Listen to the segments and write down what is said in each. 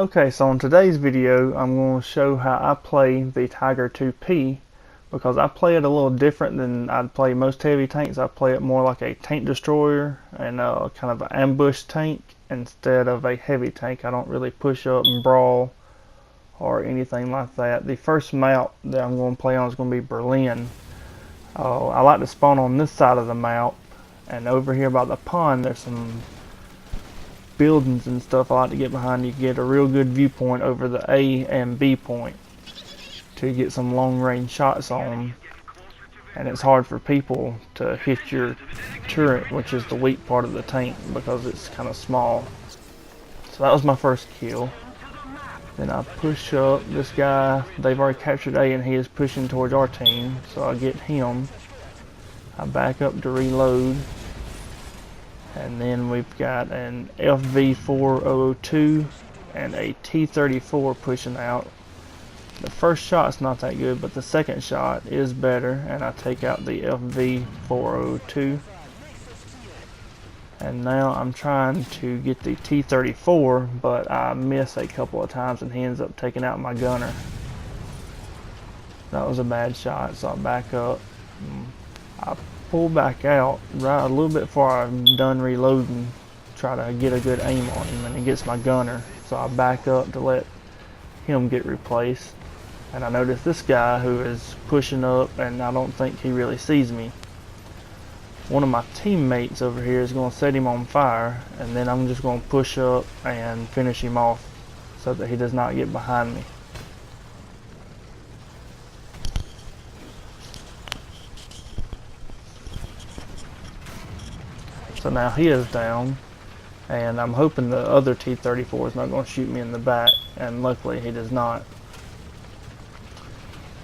Okay, so in today's video I'm going to show how I play the Tiger 2P because I play it a little different than I'd play most heavy tanks. I play it more like a tank destroyer and kind of an ambush tank instead of a heavy tank. I don't really push up and brawl or anything like that. The first map that I'm going to play on is going to be Berlin. I like to spawn on this side of the map, and over here by the pond there's some buildings and stuff I like to get behind. You get a real good viewpoint over the A and B point to get some long range shots on, and it's hard for people to hit your turret, which is the weak part of the tank because it's kind of small. So that was my first kill. Then I push up this guy. They've already captured A and he is pushing towards our team, so I get him. I back up to reload. And then we've got an FV4002 and a T34 pushing out. The first shot's not that good, but the second shot is better, and I take out the FV402. And now I'm trying to get the T34, but I miss a couple of times and he ends up taking out my gunner. That was a bad shot, so I back up. I pull back out right a little bit before I'm done reloading, try to get a good aim on him, and he gets my gunner, so I back up to let him get replaced. And I notice this guy who is pushing up, and I don't think he really sees me. One of my teammates over here is going to set him on fire, and then I'm just going to push up and finish him off so that he does not get behind me. So now he is down, and I'm hoping the other T-34 is not going to shoot me in the back, and luckily he does not.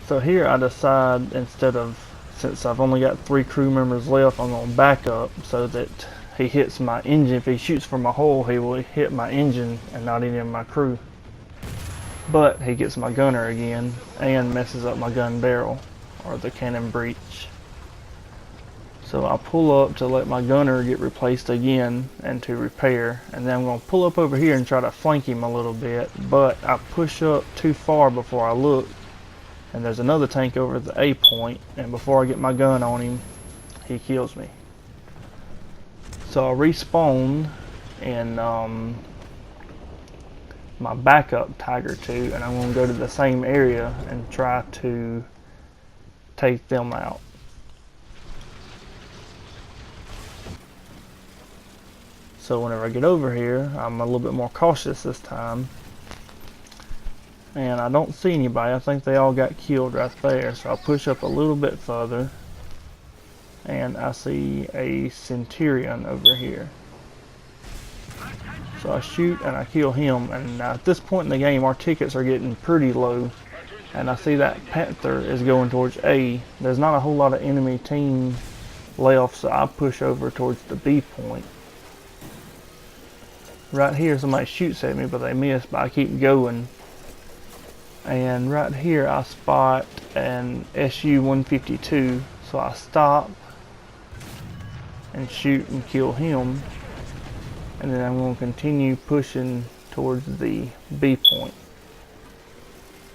So here I decide, since I've only got 3 crew members left, I'm going to back up so that he hits my engine. If he shoots from a hole, he will hit my engine and not any of my crew. But he gets my gunner again and messes up my gun barrel, or the cannon breech. So I pull up to let my gunner get replaced again and to repair, and then I'm going to pull up over here and try to flank him a little bit, but I push up too far before I look, and there's another tank over at the A point, and before I get my gun on him, he kills me. So I respawn in my backup Tiger 2, and I'm going to go to the same area and try to take them out. So whenever I get over here, I'm a little bit more cautious this time. And I don't see anybody. I think they all got killed right there. So I push up a little bit further, and I see a Centurion over here. So I shoot and I kill him. And now at this point in the game, our tickets are getting pretty low. And I see that Panther is going towards A. There's not a whole lot of enemy team left, so I push over towards the B point. Right here somebody shoots at me, but they miss, but I keep going. And right here I spot an SU-152, so I stop and shoot and kill him. And then I'm going to continue pushing towards the B point.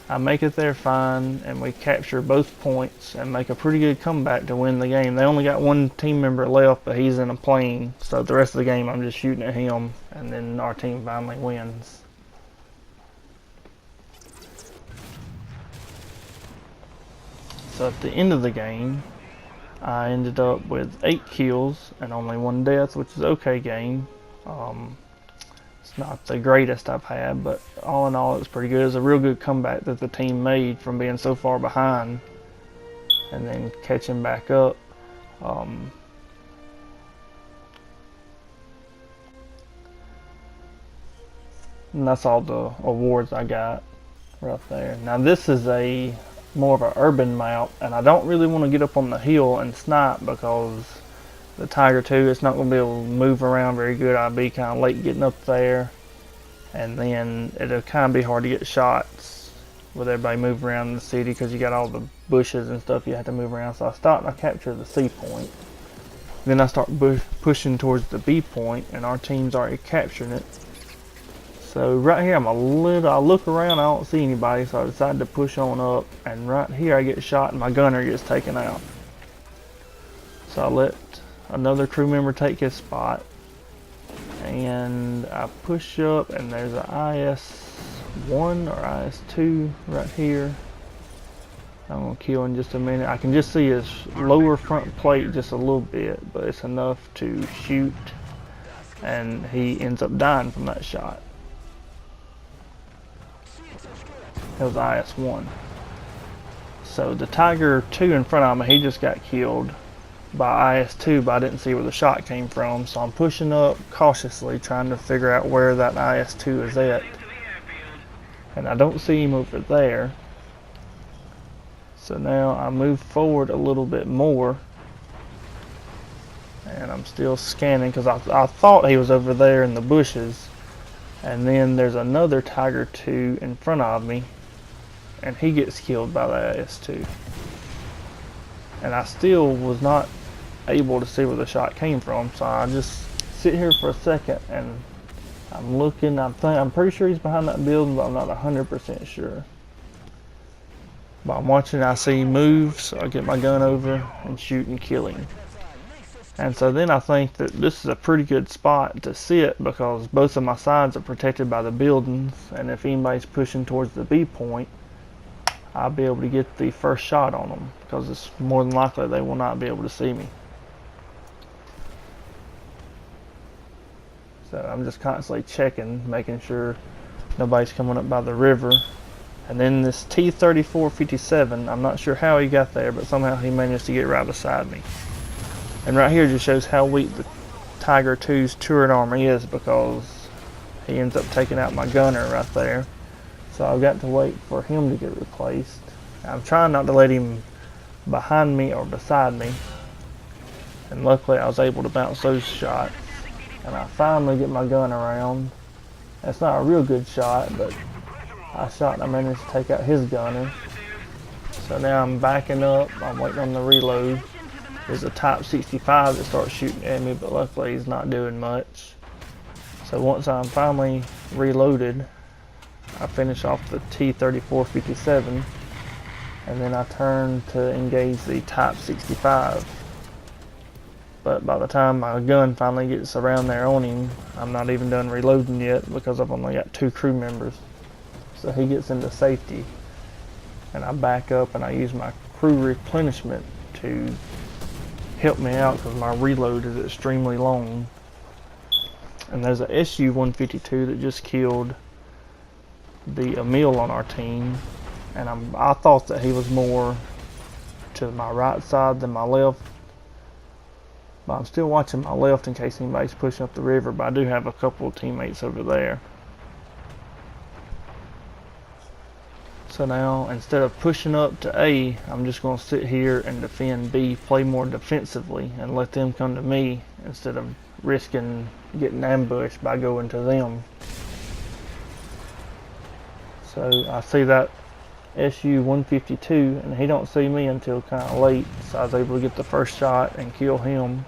I make it there fine, and we capture both points and make a pretty good comeback to win the game. They only got 1 team member left, but he's in a plane, so the rest of the game I'm just shooting at him, and then our team finally wins. So at the end of the game, I ended up with 8 kills and only 1 death, which is okay game. It's not the greatest I've had, but all in all it's pretty good. It's a real good comeback that the team made from being so far behind and then catching back up. And that's all the awards I got right there. Now this is more of an urban map, and I don't really want to get up on the hill and snipe because the Tiger 2, it's not going to be able to move around very good. I'll be kind of late getting up there, and then it'll kind of be hard to get shots with everybody moving around the city because you got all the bushes and stuff you have to move around. So I stop and I capture the C point. Then I start pushing towards the B point, and our team's already capturing it. So right here I look around, I don't see anybody, so I decide to push on up, and right here I get shot and my gunner gets taken out. So I let another crew member take his spot, and I push up, and there's an IS-1 or IS-2 right here. I'm gonna kill in just a minute. I can just see his lower front plate just a little bit, but it's enough to shoot, and he ends up dying from that shot. It was IS-1. So the Tiger 2 in front of me, he just got killed by IS-2, but I didn't see where the shot came from. So I'm pushing up cautiously, trying to figure out where that IS-2 is at. And I don't see him over there. So now I move forward a little bit more. And I'm still scanning because I thought he was over there in the bushes. And then there's another Tiger 2 in front of me, and he gets killed by the IS-2. And I still was not able to see where the shot came from, so I just sit here for a second and I'm looking. I'm pretty sure he's behind that building, but I'm not 100% sure. But I'm watching, I see him move, so I get my gun over and shoot and kill him. And so then I think that this is a pretty good spot to sit because both of my sides are protected by the buildings, and if anybody's pushing towards the B point, I'll be able to get the first shot on them because it's more than likely they will not be able to see me. So I'm just constantly checking, making sure nobody's coming up by the river. And then this T-34-57, I'm not sure how he got there, but somehow he managed to get right beside me. And right here just shows how weak the Tiger 2's turret armor is because he ends up taking out my gunner right there. So I've got to wait for him to get replaced. I'm trying not to let him behind me or beside me. And luckily I was able to bounce those shots. And I finally get my gun around. That's not a real good shot, but I shot and I managed to take out his gunner. So now I'm backing up, I'm waiting on the reload. There's a Type 65 that starts shooting at me, but luckily he's not doing much. So once I'm finally reloaded, I finish off the T-34-57, and then I turn to engage the Type 65. But by the time my gun finally gets around there on him, I'm not even done reloading yet because I've only got 2 crew members. So he gets into safety, and I back up and I use my crew replenishment to help me out because my reload is extremely long. And there's a SU-152 that just killed the Emil on our team, and I thought that he was more to my right side than my left, but I'm still watching my left in case anybody's pushing up the river, but I do have a couple of teammates over there. So now, instead of pushing up to A, I'm just going to sit here and defend B, play more defensively, and let them come to me instead of risking getting ambushed by going to them. So I see that SU-152, and he don't see me until kind of late, so I was able to get the first shot and kill him.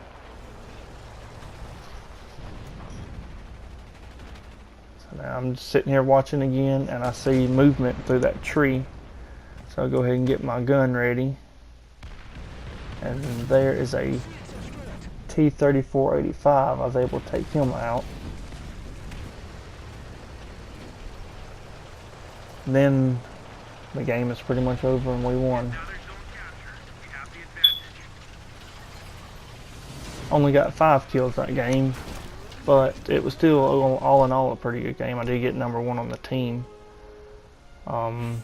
Now I'm just sitting here watching again, and I see movement through that tree. So I'll go ahead and get my gun ready. And there is a T-34-85. I was able to take him out. And then the game is pretty much over and we won. Only got 5 kills that game, but it was still all in all a pretty good game. I did get number 1 on the team. And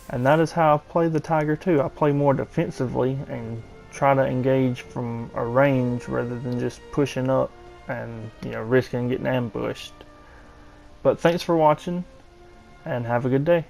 that is how I play the Tiger 2. I play more defensively and try to engage from a range rather than just pushing up and risking getting ambushed. But thanks for watching and have a good day.